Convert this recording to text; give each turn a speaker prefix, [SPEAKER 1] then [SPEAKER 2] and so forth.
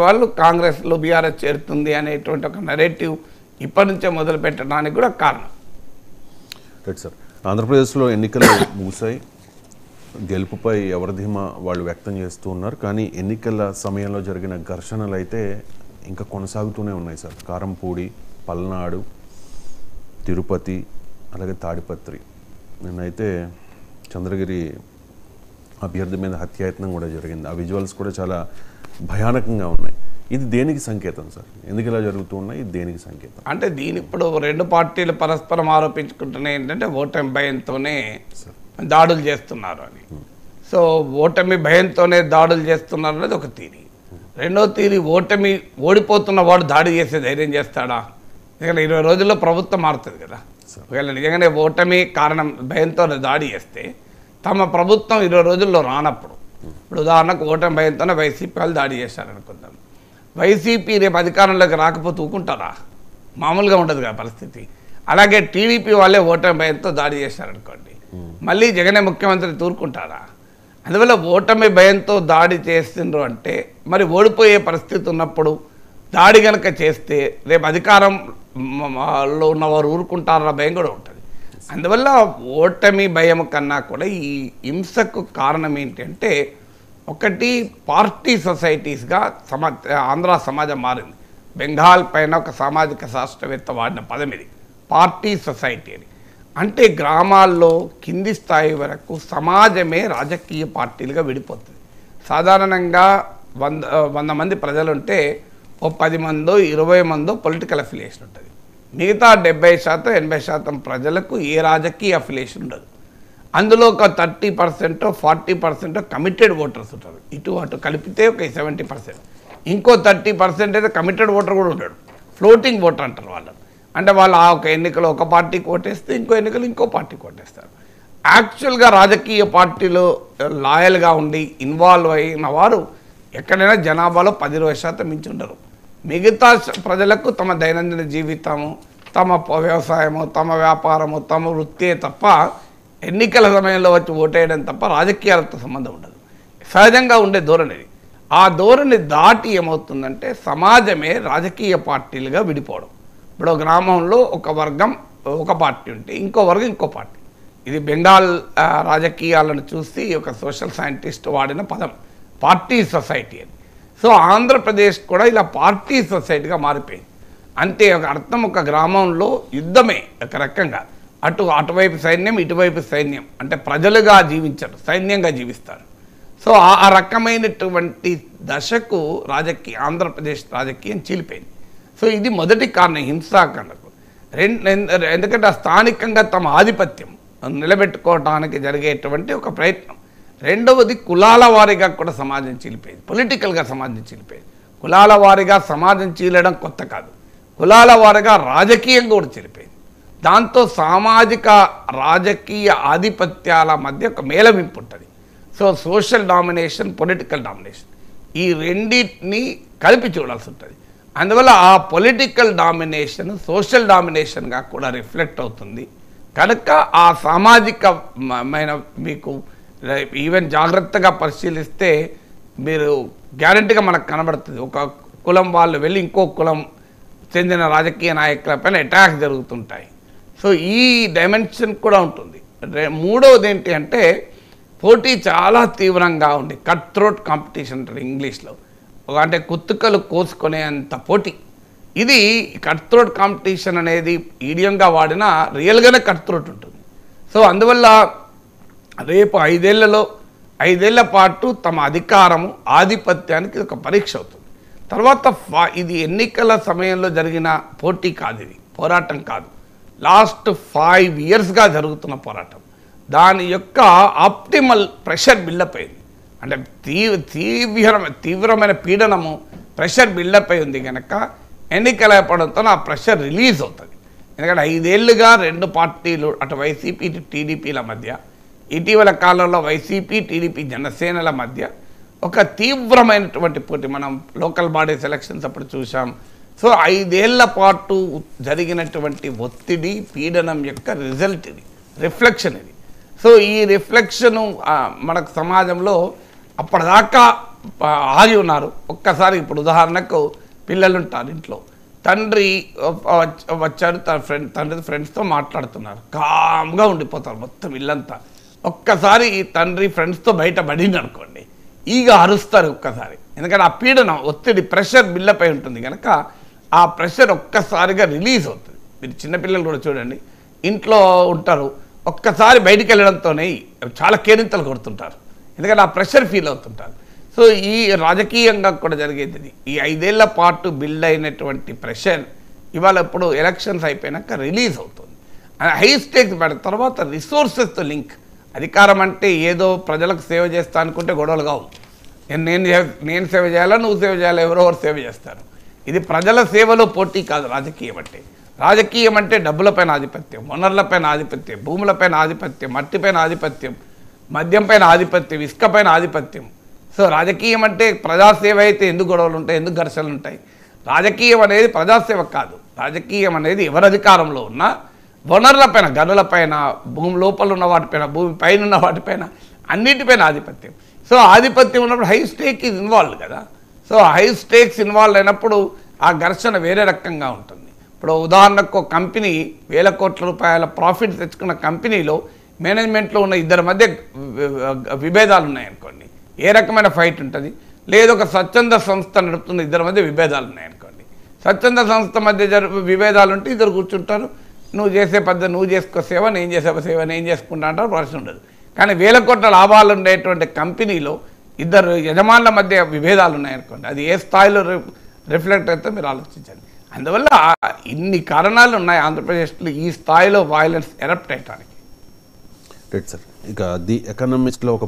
[SPEAKER 1] వాళ్ళు కాంగ్రెస్లో బీఆర్ఎస్ చేరుతుంది అనేటువంటి ఒక నెరేటివ్ ఇప్పటి నుంచే మొదలు పెట్టడానికి కూడా కారణం.
[SPEAKER 2] Right sir. ఆంధ్రప్రదేశ్లో ఎన్నికలు ముగిశాయి. గెలుపుపై ఎవరి ధీమా వాళ్ళు వ్యక్తం చేస్తూ ఉన్నారు. కానీ ఎన్నికల సమయంలో జరిగిన ఘర్షణలు అయితే ఇంకా కొనసాగుతూనే ఉన్నాయి సార్. కారంపూడి, పల్నాడు, తిరుపతి, అలాగే తాడిపత్రి. నిన్నైతే చంద్రగిరి అభ్యర్థి మీద హత్యాయత్నం కూడా జరిగింది. ఆ విజువల్స్ కూడా చాలా భయానకంగా ఉన్నాయి. ఇది దేనికి సంకేతం సార్? ఎందుకు ఇలా జరుగుతూ ఉన్నాయి? ఇది దేనికి సంకేతం?
[SPEAKER 1] అంటే దీని ఇప్పుడు రెండు పార్టీలు పరస్పరం ఆరోపించుకుంటున్నాయి ఏంటంటే ఓటమి భయంతోనే దాడులు చేస్తున్నారు అని. సో ఓటమి భయంతోనే దాడులు చేస్తున్నారు అనేది ఒక థీరీ. రెండో థీరీ, ఓడిపోతున్న వాడు దాడి చేసే ధైర్యం చేస్తాడా? ఎందుకంటే 20 రోజుల్లో ప్రభుత్వం మారుతుంది కదా. ఒకవేళ నిజంగానే ఓటమి కారణం భయంతో దాడి చేస్తే తమ ప్రభుత్వం 20 రోజుల్లో రానప్పుడు, ఇప్పుడు ఉదాహరణకు ఓటమి భయంతోనే వైసీపీ వాళ్ళు దాడి చేశారనుకుందాం. వైసీపీ రేపు అధికారంలోకి రాకపోతే ఊకుంటారా? మామూలుగా ఉండదు కదా పరిస్థితి. అలాగే టీడీపీ వాళ్ళే ఓటమి భయంతో దాడి చేశారనుకోండి, మళ్ళీ జగనే ముఖ్యమంత్రి తూరుకుంటారా? అందువల్ల ఓటమి భయంతో దాడి చేస్తుండ్రు అంటే మరి ఓడిపోయే పరిస్థితి ఉన్నప్పుడు దాడి కనుక చేస్తే రేపు అధికారంలో ఉన్నవారు ఊరుకుంటారన్న భయం కూడా ఉంటుంది. అందువల్ల ఓటమి భయం కన్నా కూడా ఈ హింసకు కారణం ఏంటంటే, ఒకటి పార్టీ సొసైటీస్గా ఆంధ్ర సమాజం మారింది. బెంగాల్ పైన ఒక సామాజిక శాస్త్రవేత్త వాడిన పదం ఇది, పార్టీ సొసైటీ అని. అంటే గ్రామాల్లో కింది స్థాయి వరకు సమాజమే రాజకీయ పార్టీలుగా విడిపోతుంది. సాధారణంగా 100 మంది ప్రజలుంటే ఓ 10 మందో 20 మందో పొలిటికల్ అఫిలియేషన్ ఉంటుంది. మిగతా 70% 80% ప్రజలకు ఏ రాజకీయ అఫిలియేషన్ ఉండదు. అందులో ఒక 30% 40% కమిటెడ్ ఓటర్స్ ఉంటారు. ఇటు అటు కలిపితే ఒక 70%. ఇంకో 30% అయితే కమిటెడ్ ఓటర్ కూడా ఉంటాడు, ఫ్లోటింగ్ ఓటర్ అంటారు వాళ్ళు. అంటే వాళ్ళు ఆ ఒక ఎన్నికలో ఒక పార్టీకి ఓటేస్తే ఇంకో ఎన్నికలు ఇంకో పార్టీకి ఓటేస్తారు. యాక్చువల్గా రాజకీయ పార్టీలో లాయల్గా ఉండి ఇన్వాల్వ్ అయిన వారు ఎక్కడైనా జనాభాలో 10-20% మించి ఉండరు. మిగతా ప్రజలకు తమ దైనందిన జీవితము, తమ వ్యవసాయము, తమ వ్యాపారము, తమ వృత్తే తప్ప ఎన్నికల సమయంలో వచ్చి ఓటేయడం తప్ప రాజకీయాలతో సంబంధం ఉండదు. సహజంగా ఉండే ధోరణి. ఆ ధోరణి దాటి ఏమవుతుందంటే సమాజమే రాజకీయ పార్టీలుగా విడిపోవడం. ఇప్పుడు గ్రామంలో ఒక వర్గం ఒక పార్టీ ఉంటే ఇంకో వర్గం ఇంకో పార్టీ. ఇది బెంగాల్ రాజకీయాలను చూసి ఒక సోషల్ సైంటిస్ట్ వాడిన పదం, పార్టీ సొసైటీ అని. సో ఆంధ్రప్రదేశ్ కూడా ఇలా పార్టీ సొసైటీగా మారిపోయింది. అంతే, ఒక అర్థం ఒక గ్రామంలో యుద్ధమే ఒక రకంగా. అటువైపు సైన్యం, ఇటువైపు సైన్యం. అంటే ప్రజలుగా జీవించరు, సైన్యంగా జీవిస్తారు. సో ఆ రకమైనటువంటి దశకు ఆంధ్రప్రదేశ్ రాజకీయం చీలిపోయింది. సో ఇది మొదటి కారణం హింసాకాండకు. ఎందుకంటే స్థానికంగా తమ ఆధిపత్యం నిలబెట్టుకోవడానికి జరిగేటువంటి ఒక ప్రయత్నం. రెండవది, కులాల వారీగా కూడా సమాజం చీలిపోయింది, పొలిటికల్గా సమాజం చీలిపోయింది. కులాల వారీగా సమాజం చీలడం కొత్త కాదు, కులాల వారీగా రాజకీయంగా కూడా చీలిపోయింది. దాంతో సామాజిక రాజకీయ ఆధిపత్యాల మధ్య ఒక మేళవింపు ఉంటుంది. So social domination, political domination, ఈ రెండింటినీ కలిపి చూడాల్సి ఉంటుంది. అందువల్ల ఆ పొలిటికల్ డామినేషన్ సోషల్ డామినేషన్గా కూడా రిఫ్లెక్ట్ అవుతుంది. కనుక ఆ సామాజికమైన మీకు ఈవెన్ జాగ్రత్తగా పరిశీలిస్తే మీరు గ్యారంటీగా మనకు కనబడుతుంది. ఒక కులం వాళ్ళు వెళ్ళి ఇంకో కులం చెందిన రాజకీయ నాయకులపైన అటాక్స్ జరుగుతుంటాయి. సో ఈ డైమెన్షన్ కూడా ఉంటుంది. మూడవది ఏంటి అంటే పోటీ చాలా తీవ్రంగా ఉంది. కట్ థ్రోట్ కాంపిటీషన్ అంటారు ఇంగ్లీష్లో. అంటే కుత్తుకలు కోసుకునే అంత పోటీ. ఇది కట్ థ్రోట్ కాంపిటీషన్ అనేది ఈడియంగా వాడినా రియల్గానే కట్ థ్రోట్ ఉంటుంది. సో అందువల్ల రేపు 5 ఏళ్ల పాటు తమ అధికారము, ఆధిపత్యానికి ఒక పరీక్ష అవుతుంది. తర్వాత ఇది ఎన్నికల సమయంలో జరిగిన పోటీ కాదు, ఇది పోరాటం కాదు, లాస్ట్ 5 yearsగా జరుగుతున్న పోరాటం. దాని యొక్క ఆప్టిమల్ ప్రెషర్ బిల్డప్ అయింది. అంటే తీవ్రమైన పీడనము, ప్రెషర్ బిల్డప్ అయి ఉంది కనుక ఎన్నికలు అయిపోవడంతో ఆ ప్రెషర్ రిలీజ్ అవుతుంది. ఎందుకంటే 5 ఏళ్లుగా రెండు పార్టీలు, అటు వైసీపీ ఇటు టీడీపీల మధ్య, ఇటీవల కాలంలో వైసీపీ టీడీపీ జనసేనల మధ్య ఒక తీవ్రమైనటువంటి పోటీ మనం లోకల్ బాడీస్ ఎలక్షన్స్ అప్పుడు చూసాం. సో 5 ఏళ్ల పాటు జరిగినటువంటి ఒత్తిడి, పీడనం యొక్క రిజల్ట్ ఇది, రిఫ్లెక్షన్ ఇది. సో ఈ రిఫ్లెక్షను మనకు సమాజంలో అప్పటిదాకా ఆగి ఉన్నారు. ఒక్కసారి ఇప్పుడు ఉదాహరణకు పిల్లలు ఉంటారు ఇంట్లో, తండ్రి వచ్చారు, తండ్రి ఫ్రెండ్స్తో మాట్లాడుతున్నారు, కామ్గా ఉండిపోతారు మొత్తం ఇల్లంతా. ఒక్కసారి ఈ తండ్రి ఫ్రెండ్స్తో బయట పడింది అనుకోండి, ఈగ అరుస్తారు ఒక్కసారి. ఎందుకంటే ఆ పీడనం, ఒత్తిడి, ప్రెషర్ బిల్లపై ఉంటుంది కనుక ఆ ప్రెషర్ ఒక్కసారిగా రిలీజ్ అవుతుంది. మీరు చిన్నపిల్లలు కూడా చూడండి, ఇంట్లో ఉంటారు, ఒక్కసారి బయటికి వెళ్ళడంతోనే చాలా కేరింతలు కొడుతుంటారు, ఎందుకంటే ఆ ప్రెషర్ ఫీల్ అవుతుంటారు. సో ఈ రాజకీయంగా కూడా జరిగేది ఈ 5 ఏళ్ల పాటు బిల్డ్ అయినటువంటి ప్రెషర్ ఇవాళ ఇప్పుడు ఎలక్షన్స్ అయిపోయినాక రిలీజ్ అవుతుంది. హై స్టేక్స్ పడిన తర్వాత రిసోర్సెస్తో లింక్. అధికారం అంటే ఏదో ప్రజలకు సేవ చేస్తా అనుకుంటే గొడవలు కావు. నేను సేవ చేయాలా, నువ్వు సేవ చేయాలా, ఎవరెవరు సేవ చేస్తారు. ఇది ప్రజల సేవలో పోటీ కాదు రాజకీయం అంటే. రాజకీయం అంటే డబ్బులపైన ఆధిపత్యం, వనరులపైన ఆధిపత్యం, భూములపైన ఆధిపత్యం, మట్టిపైన ఆధిపత్యం, మద్యంపైన ఆధిపత్యం, ఇసుకపైన ఆధిపత్యం. సో రాజకీయం అంటే ప్రజాసేవ అయితే ఎందుకు గొడవలు ఉంటాయి, ఎందుకు ఘర్షణలు ఉంటాయి? రాజకీయం అనేది ప్రజాసేవ కాదు. రాజకీయం అనేది ఎవరి అధికారంలో ఉన్నా వనరులపైన, గనులపైన, భూమి లోపల ఉన్న వాటిపైన, భూమి పైన ఉన్న వాటిపైన, అన్నిటిపైన ఆధిపత్యం. సో ఆధిపత్యం ఉన్నప్పుడు హై స్టేక్ ఈజ్ ఇన్వాల్వ్ కదా. సో హై స్టేక్స్ ఇన్వాల్వ్ అయినప్పుడు ఆ ఘర్షణ వేరే రకంగా ఉంటుంది. ఇప్పుడు ఉదాహరణకు కంపెనీ వేల కోట్ల రూపాయల ప్రాఫిట్ తెచ్చుకున్న కంపెనీలో మేనేజ్మెంట్లో ఉన్న ఇద్దరి మధ్య విభేదాలు ఉన్నాయనుకోండి, ఏ రకమైన ఫైట్ ఉంటుంది? లేదు ఒక స్వచ్ఛంద సంస్థ నడుపుతున్న ఇద్దరి మధ్య విభేదాలు ఉన్నాయనుకోండి, స్వచ్ఛంద సంస్థ మధ్య విభేదాలు ఉంటే ఇద్దరు కూర్చుంటారు, నువ్వు చేసే పద్ధతి నువ్వు చేసుకో సేవ, నేను చేసే సేవ నేను చేసుకుంటా అంటారు, ప్రశ్న ఉండదు. కానీ వేల కోట్ల లాభాలు ఉండేటువంటి కంపెనీలో ఇద్దరు యజమానుల మధ్య విభేదాలు ఉన్నాయనుకోండి, అది ఏ స్థాయిలో రిఫ్లెక్ట్ అయితే మీరు ఆలోచించండి. అందువల్ల ఇన్ని కారణాలు ఉన్నాయి ఆంధ్రప్రదేశ్లో ఈ స్థాయిలో వైలెన్స్ ఎరప్ట్ అయ్యడానికి.
[SPEAKER 2] Right sir. ఇక ది ఎకనామిస్ట్లో ఒక